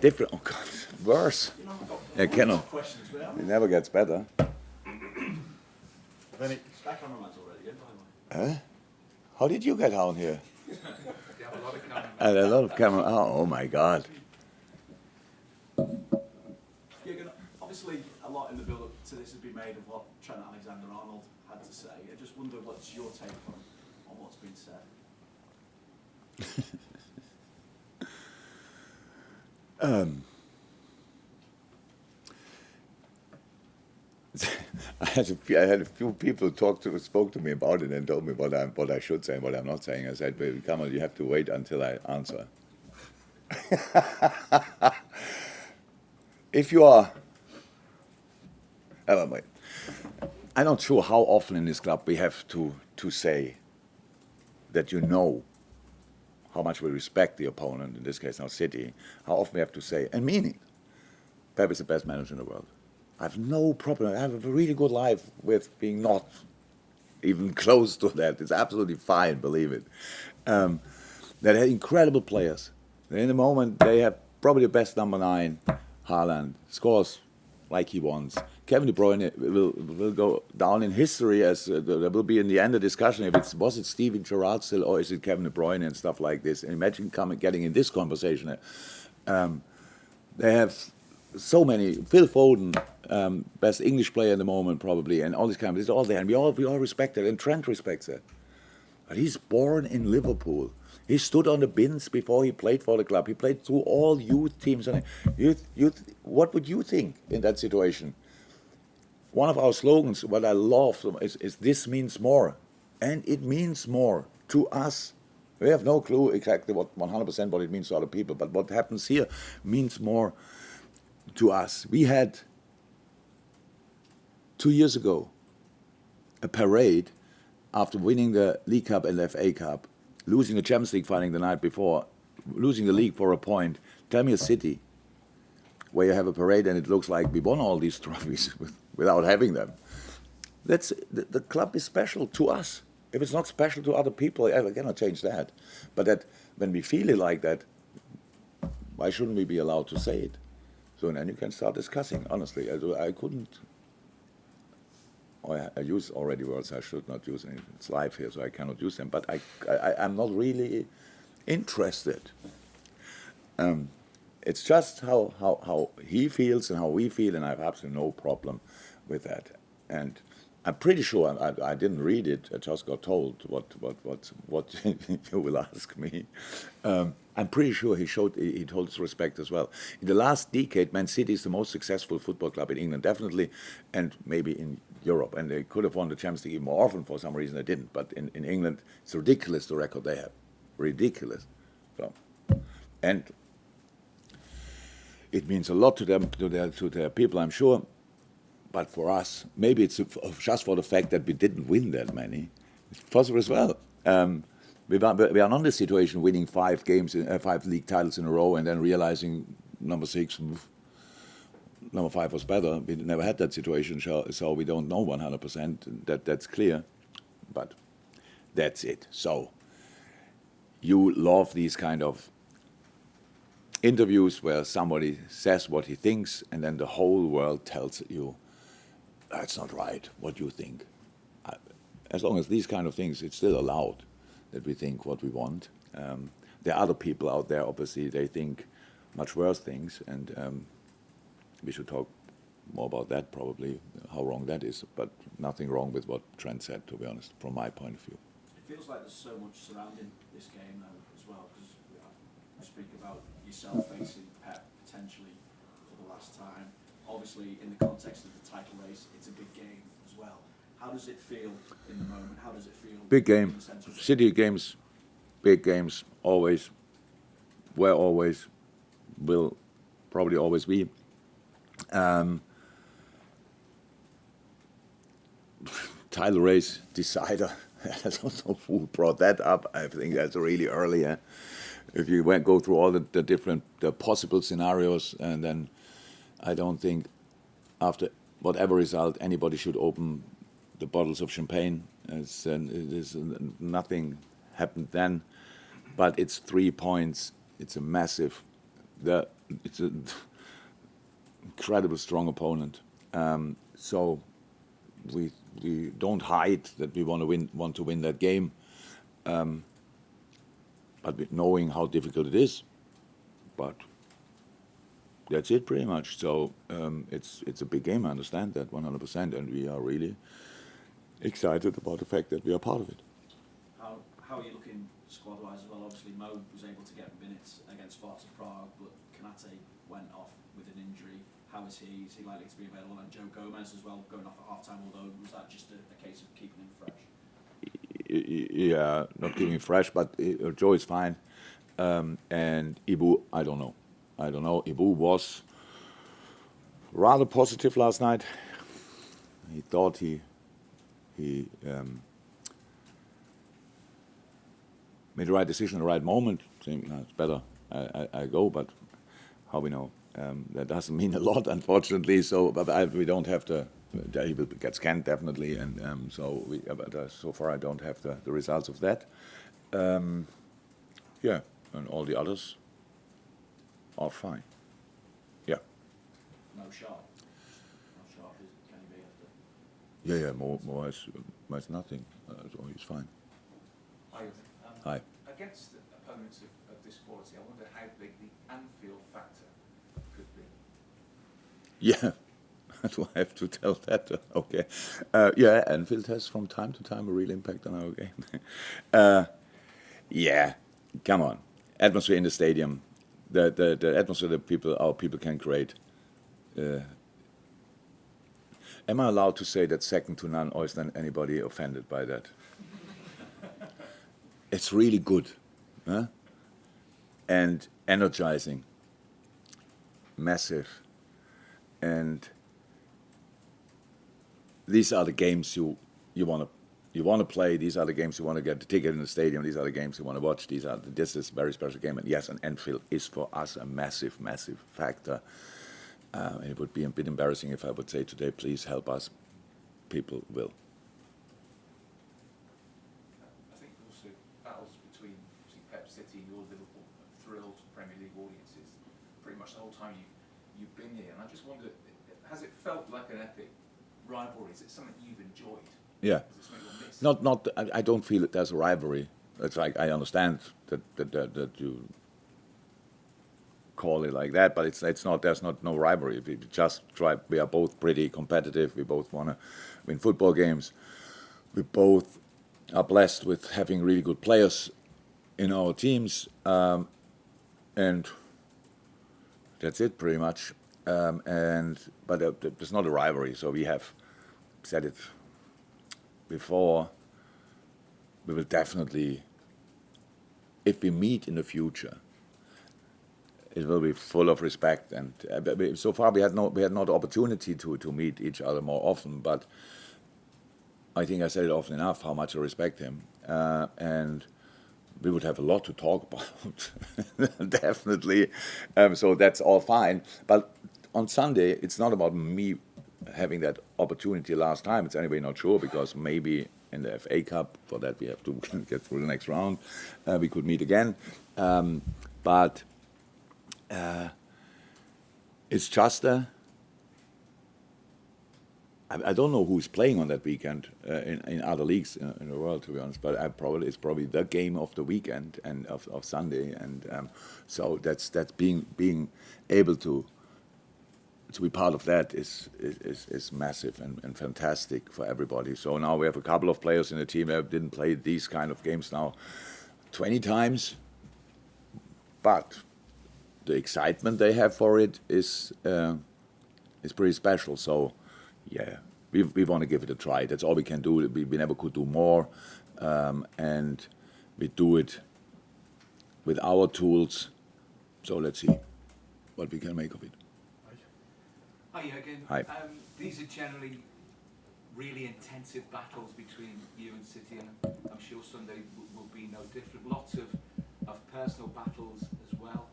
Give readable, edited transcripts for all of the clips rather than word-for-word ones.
different. Oh God, worse. It cannot. It never gets better. How did you get down here? And a lot of camera. Oh my God. Jurgen, obviously a lot in the build-up to this has been made of what Trent Alexander-Arnold had to say. I just wonder what's your take on what's been said. I had a few people spoke to me about it and told me what I should say and what I'm not saying. I said, well, come on, you have to wait until I answer. If you are, wait. I'm not sure how often in this club we have to say that you know how much we respect the opponent, in this case now City, how often we have to say, and mean it, Pep is the best manager in the world. I have no problem. I have a really good life with being not even close to that. It's absolutely fine, believe it. They had incredible players. In the moment, they have probably the best number 9, Haaland, scores like he wants. Kevin De Bruyne will go down in history as there will be in the end a discussion if was it Steven Gerrard still or is it Kevin De Bruyne and stuff like this. And imagine getting in this conversation. They have so many. Phil Foden, best English player in the moment probably, and all this kind of. It's all there, and we all respect it, and Trent respects it. But he's born in Liverpool. He stood on the bins before he played for the club. He played through all youth teams. And what would you think in that situation? One of our slogans, what I love, is "This means more," and it means more to us. We have no clue exactly 100% what it means to other people, but what happens here means more to us. We had 2 years ago a parade after winning the League Cup and the FA Cup, losing the Champions League final the night before, losing the league for a point. Tell me a city where you have a parade and it looks like we won all these trophies without having them. That's the club is special to us. If it's not special to other people, I cannot change that. But that when we feel it like that, why shouldn't we be allowed to say it? So then you can start discussing. Honestly, I couldn't. I use already words I should not use. It's live here, so I cannot use them. But I'm not really interested. It's just how he feels and how we feel, and I have absolutely no problem with that. And I'm pretty sure I didn't read it. I just got told what you will ask me. I'm pretty sure he told his respect as well. In the last decade, Man City is the most successful football club in England, definitely, and maybe in Europe. And they could have won the Champions League more often. For some reason, they didn't. But in England, it's ridiculous the record they have. Ridiculous. So, and it means a lot to them, to their people, I'm sure. But for us, maybe it's just for the fact that we didn't win that many. It's possible as well. We are not in this situation winning 5 league titles in a row and then realizing number 6, number 5 was better. We never had that situation, so we don't know 100%. That's clear. But that's it. So you love these kind of interviews where somebody says what he thinks and then the whole world tells you, that's not right, what you think. As long as these kind of things, it's still allowed that we think what we want. There are other people out there, obviously, they think much worse things, and we should talk more about that probably, how wrong that is, but nothing wrong with what Trent said, to be honest, from my point of view. It feels like there's so much surrounding this game now as well, because we speak about yourself facing Pep potentially for the last time. Obviously, in the context of the title race, it's a big game as well. How does it feel in the moment? How does it feel? Big game. City games, big games, always, were always, will probably always be. Title race decider. I don't know who brought that up. I think that's really early. If you go through all the different possible scenarios, and then I don't think after whatever result anybody should open the bottles of champagne. Nothing happened then, but it's 3 points. It's a massive It's an incredible strong opponent. So we don't hide that we want to win that game, but knowing how difficult it is. But that's it pretty much. So it's a big game. I understand that 100%, and we are really excited about the fact that we are part of it. How are you looking squad-wise as well? Obviously, Mo was able to get minutes against Sparta Prague, but Kanate went off with an injury. How is he? Is he likely to be available? And Joe Gomez as well, going off at half-time, although was that just a case of keeping him fresh? Yeah, not keeping him fresh, but Joe is fine. And Ibu, I don't know. Ibu was rather positive last night. He thought he made the right decision at the right moment, saying it's better I go, but how we know? That doesn't mean a lot, unfortunately. So, but we don't have the. He will get scanned definitely, and so far I don't have the results of that. Yeah, and all the others are fine. Yeah. No Sharp. Can he be after? Yeah. More has nothing, so he's fine. Hi. Against opponents of this quality, I wonder how big the Anfield factor could be. Yeah, do I have to tell that? Okay. Yeah, Anfield has from time to time a real impact on our game. Yeah, come on. Atmosphere in the stadium, the atmosphere that our people can create. Am I allowed to say that second to none, or is there anybody offended by that? It's really good, huh? And energizing, massive, and these are the games you want to play. These are the games you want to get the ticket in the stadium. These are the games you want to watch. This is a very special game, and yes, and Anfield is for us a massive factor. And it would be a bit embarrassing if I would say today, please help us. People will. I think also battles between Pep City and your Liverpool thrilled Premier League audiences pretty much the whole time you've been here. And I just wonder, has it felt like an epic rivalry? Is it something you've enjoyed? Yeah. Is it something you'll miss? I don't feel that there's a rivalry. It's like I understand that you call it like that, but it's not. There's no rivalry. We just try. We are both pretty competitive. We both want to win football games. We both are blessed with having really good players in our teams, and that's it pretty much. But there's not a rivalry. So we have said it before. We will definitely, if we meet in the future, it will be full of respect. And so far we had not the opportunity to meet each other more often. But I think I said it often enough how much I respect him, and we would have a lot to talk about, definitely. So that's all fine. But on Sunday, it's not about me having that opportunity last time. It's anyway not sure, because maybe in the FA Cup, for that we have to get through the next round, we could meet again. But it's just I don't know who's playing on that weekend in other leagues in the world, to be honest. But it's probably the game of the weekend and of Sunday, and so that's being able to be part of that is massive and fantastic for everybody. So now we have a couple of players in the team that didn't play these kind of games now 20 times, but the excitement they have for it is pretty special. So yeah, we want to give it a try. That's all we can do. We never could do more, and we do it with our tools. So let's see what we can make of it. Hi again. Hi. These are generally really intensive battles between you and City, and I'm sure Sunday will be no different. Lots of personal battles as well,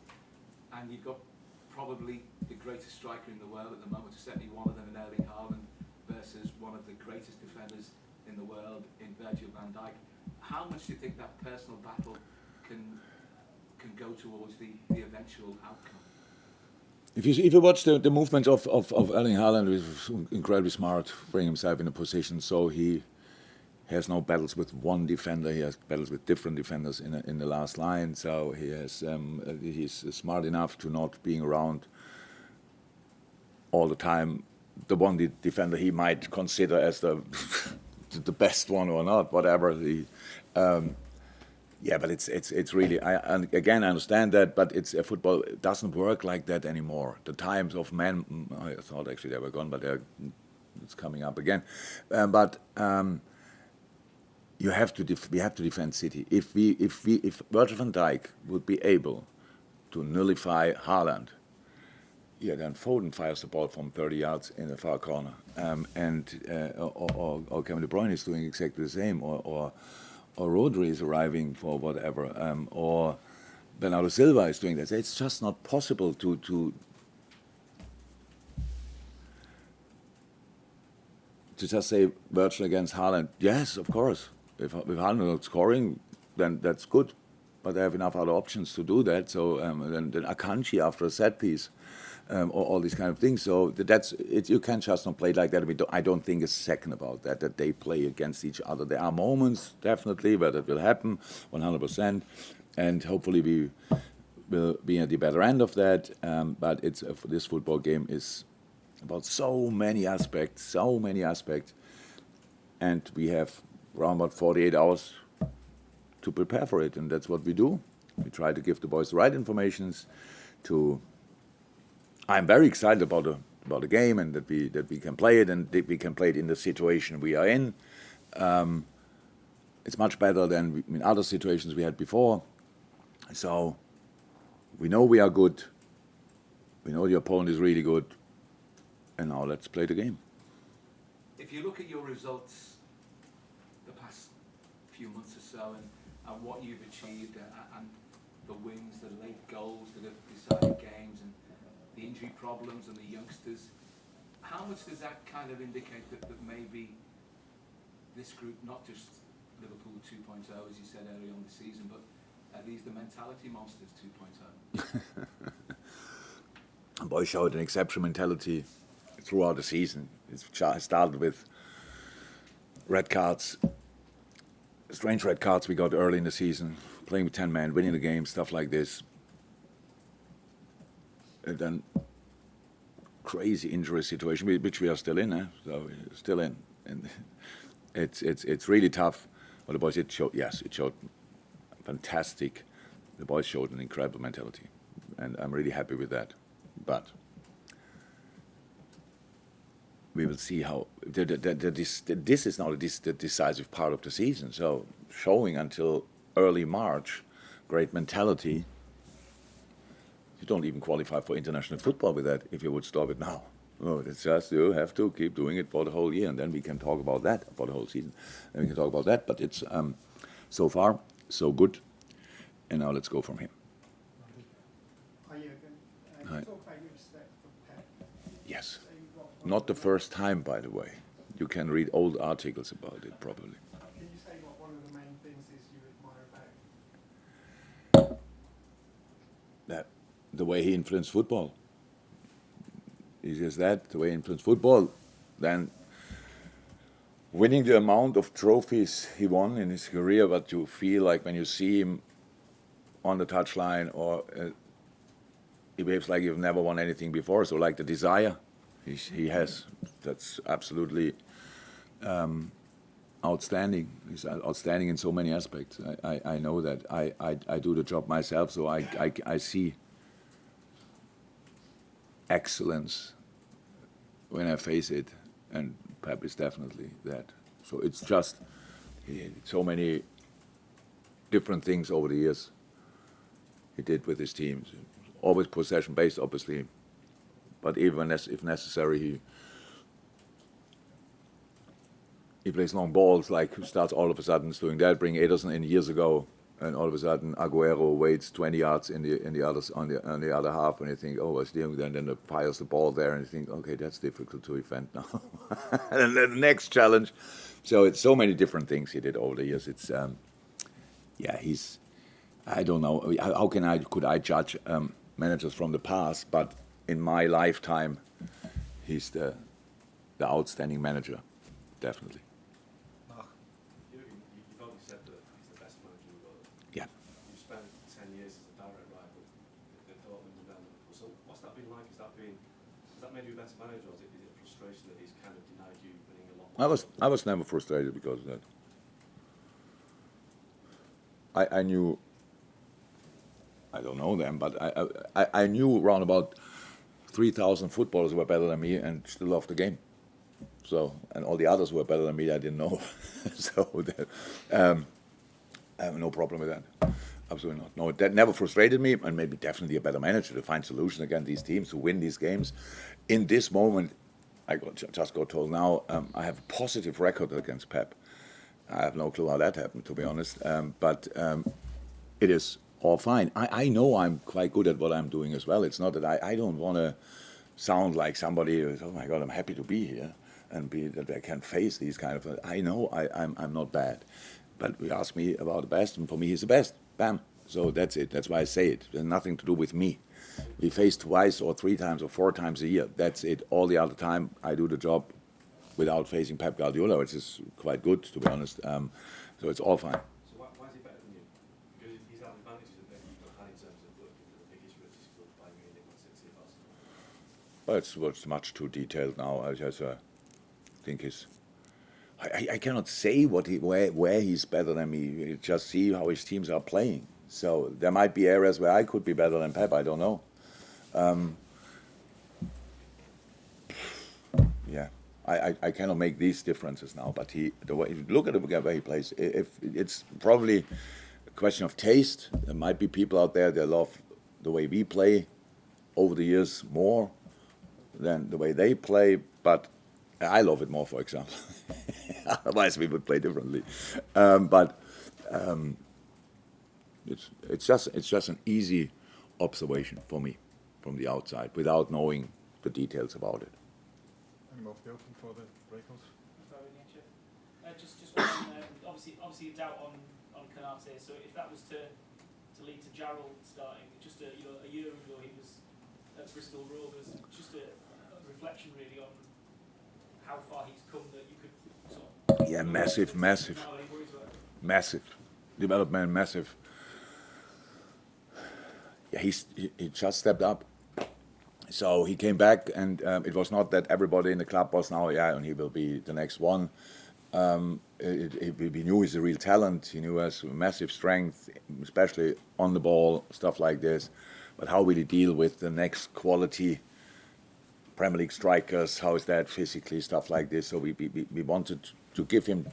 and you've got probably the greatest striker in the world at the moment, certainly one of them in Erling Haaland, versus one of the greatest defenders in the world in Virgil van Dijk. How much do you think that personal battle can go towards the eventual outcome? If you watch the movements of Erling Haaland, he's incredibly smart, bringing himself in a position so he has no battles with one defender. He has battles with different defenders in the last line. So he's smart enough to not being around all the time the one defender he might consider as the the best one or not, whatever. Yeah, but it's really. And again, I understand that, but football doesn't work like that anymore. The times of men, I thought actually they were gone, but it's coming up again. You have to we have to defend City. If Virgil van Dijk would be able to nullify Haaland, yeah, then Foden fires the ball from 30 yards in the far corner, or Kevin De Bruyne is doing exactly the same, or Rodri is arriving for whatever, or Bernardo Silva is doing that. It's just not possible to just say Virgil against Haaland. Yes, of course. If Haaland not scoring, then that's good. But they have enough other options to do that. So then Akanji after a set piece, or all these kind of things. So that's it. You can't just not play like that. I don't think a second about that they play against each other. There are moments, definitely, where that will happen, 100%. And hopefully we will be at the better end of that. But this football game is about so many aspects. And we have around about 48 hours to prepare for it, and that's what we do. We try to give the boys the right informations. I'm very excited about the game, and that we can play it, and that we can play it in the situation we are in. It's much better than in other situations we had before. So we know we are good. We know the opponent is really good, and now let's play the game. If you look at your results the past few months or so, and what you've achieved, and the wins, the late goals that have decided games, and the injury problems and the youngsters, how much does that kind of indicate that maybe this group, not just Liverpool 2.0, as you said earlier on the season, but are these the mentality monsters 2.0? The boys showed an exceptional mentality throughout the season. It started with red cards, strange red cards we got early in the season, playing with 10 men, winning the game, stuff like this. And then crazy injury situation, which we are still in, so we're still in. And it's really tough. But the boys, it showed fantastic. The boys showed an incredible mentality, and I'm really happy with that. But we will see how this is now the decisive part of the season. So showing until early March great mentality. You don't even qualify for international football with that if you would stop it now. No, it's just you have to keep doing it for the whole year, and then we can talk about that for the whole season. Then we can talk about that. But it's so far so good, and now let's go from here. Hi, Jurgen. Hi. You talk about your respect for Pep. Yes. Not the first time, by the way. You can read old articles about it, probably. Can you say what one of the main things is you admire about him? That the way he influenced football. It's just that, the way he influenced football. Then winning the amount of trophies he won in his career, what you feel like when you see him on the touchline, or he behaves like you've never won anything before. So like the desire he has, that's absolutely outstanding. He's outstanding in so many aspects. I know that. I do the job myself, so I see excellence when I face it, and Pep is definitely that. So it's just so many different things over the years he did with his teams. Always possession based, obviously, but even if necessary, he plays long balls, like starts all of a sudden doing that. Bring Ederson in years ago, and all of a sudden Aguero waits 20 yards on the other half, and you think, oh, what's doing? Then it fires the ball there, and you think, okay, that's difficult to defend now. And then the next challenge. So it's so many different things he did over the years. It's I don't know. How could I judge managers from the past? But in my lifetime, he's the outstanding manager, definitely. You've already said that he's the best manager in the world. Yeah. You've spent 10 years as a direct rival at Dortmund and then Liverpool. So what's that been like? Has that made you a better manager, or is it a frustration that he's kind of denied you winning a lot more? I was never frustrated because of that. I knew, I don't know them, but I knew around about 3,000 footballers were better than me and still loved the game. So, and all the others were better than me, I didn't know. So, I have no problem with that. Absolutely not. No, that never frustrated me, and made me definitely a better manager to find solutions against these teams, to win these games. In this moment, just got told now, I have a positive record against Pep. I have no clue how that happened, to be honest. But it is all fine. I know I'm quite good at what I'm doing as well. It's not that I don't want to sound like somebody who's, oh my God, I'm happy to be here and be that I can face these kind of. I know I'm not bad, but you ask me about the best, and for me he's the best. Bam. So that's it. That's why I say it. There's nothing to do with me. We face twice or 3 times or 4 times a year. That's it. All the other time I do the job without facing Pep Guardiola, which is quite good, to be honest. So it's all fine. So why is he better than you? Because he's had advantages that maybe you've not had in terms of working for the biggest, richest club, Bayern Munich, Man City, Barcelona. Well, it's much too detailed now. I just think I cannot say where he's better than me. You just see how his teams are playing. So there might be areas where I could be better than Pep. I don't know. Yeah, I cannot make these differences now. But look at the way he plays. If it's probably a question of taste. There might be people out there that love the way we play over the years more than the way they play. But I love it more, for example. Otherwise, we would play differently. It's just an easy observation for me from the outside, without knowing the details about it. Any more for the open for the breakouts? Just one, obviously a doubt on Konate. So if that was to lead to Jarrell starting, just a year ago he was at Bristol Rovers. Just a reflection really on how far he's come that you could sort of. Yeah, massive development, massive. Yeah, he just stepped up. So he came back, and it was not that everybody in the club was now, and he will be the next one. We knew he's a real talent. He knew he has massive strength, especially on the ball, stuff like this. But how will he deal with the next quality Premier League strikers? How is that physically, stuff like this? So we wanted to give him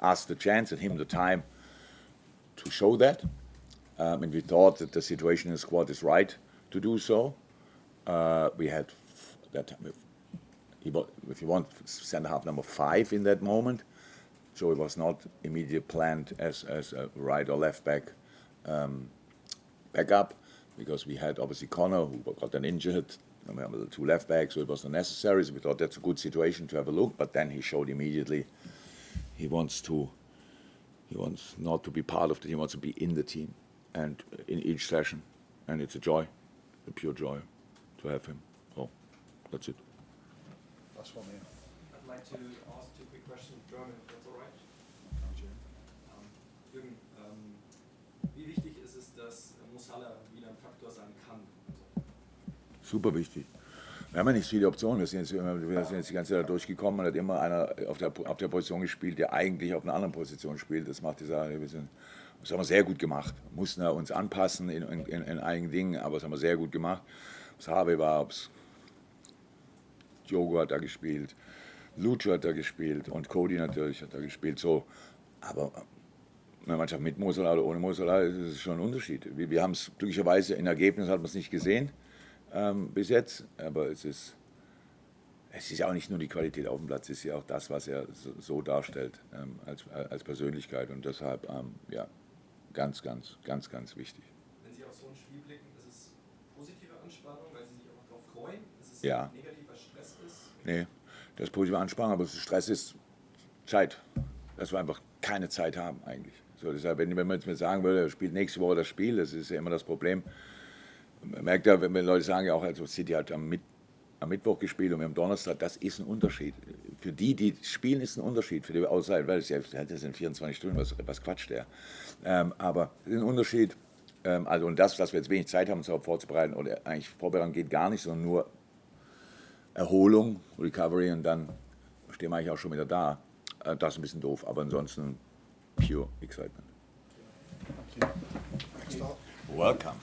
us the chance and him the time to show that. And we thought that the situation in the squad is right to do so. We had that, if you want, centre-half number 5 in that moment. So it was not immediately planned as a right or left back backup, because we had obviously Connor, who got then injured. And we have the 2 left backs, so it was not necessary. So we thought that's a good situation to have a look. But then he showed immediately he wants not to be part of the team, he wants to be in the team and in each session. And it's a joy, a pure joy to have him. So that's it. Last one here. I'd like to ask 2 quick questions in German, if that's all right. Jürgen, wie wichtig ist es, dass Musiala wieder ein Faktor sein kann? Super wichtig. Wir haben ja nicht viele Optionen. Wir sind jetzt die ganze Zeit durchgekommen. Man hat immer einer auf der Position gespielt, der eigentlich auf einer anderen Position spielt. Das macht die Sache ein bisschen. Das haben wir sehr gut gemacht. Wir mussten uns anpassen in einigen Dingen, aber das haben wir sehr gut gemacht. Ob's Harvey war, ob's Diogo hat da gespielt, Lucho hat da gespielt und Cody natürlich hat da gespielt. So, aber eine Mannschaft mit Musiala oder ohne Musiala, ist es schon ein Unterschied. Wir haben es glücklicherweise in Ergebnis hat man es nicht gesehen bis jetzt, aber es ist ja auch nicht nur die Qualität auf dem Platz, es ist ja auch das, was er so darstellt als Persönlichkeit, und deshalb ganz wichtig. Wenn Sie auf so ein Spiel blicken, ist es positive Anspannung, weil Sie sich auch darauf freuen? Ist es negativer Stress ist? Nee, das ist positive Anspannung, aber Stress ist Zeit, dass wir einfach keine Zeit haben eigentlich. So, deshalb, wenn man jetzt mir sagen würde, er spielt nächste Woche das Spiel, das ist ja immer das Problem. merkt ja, wenn Leute sagen ja auch, also City hat am Mittwoch gespielt und wir am Donnerstag, das ist ein Unterschied. Für die, die spielen, ist ein Unterschied. Für die Außerhalb, weil das sind 24 Stunden, was quatscht der. Aber es ist ein Unterschied. Also und das, dass wir jetzt wenig Zeit haben, uns darauf vorzubereiten, oder eigentlich vorbereiten geht gar nicht, sondern nur Erholung, Recovery und dann stehen wir eigentlich auch schon wieder da. Das ist ein bisschen doof, aber ansonsten pure excitement. Thank you. Next up. Welcome.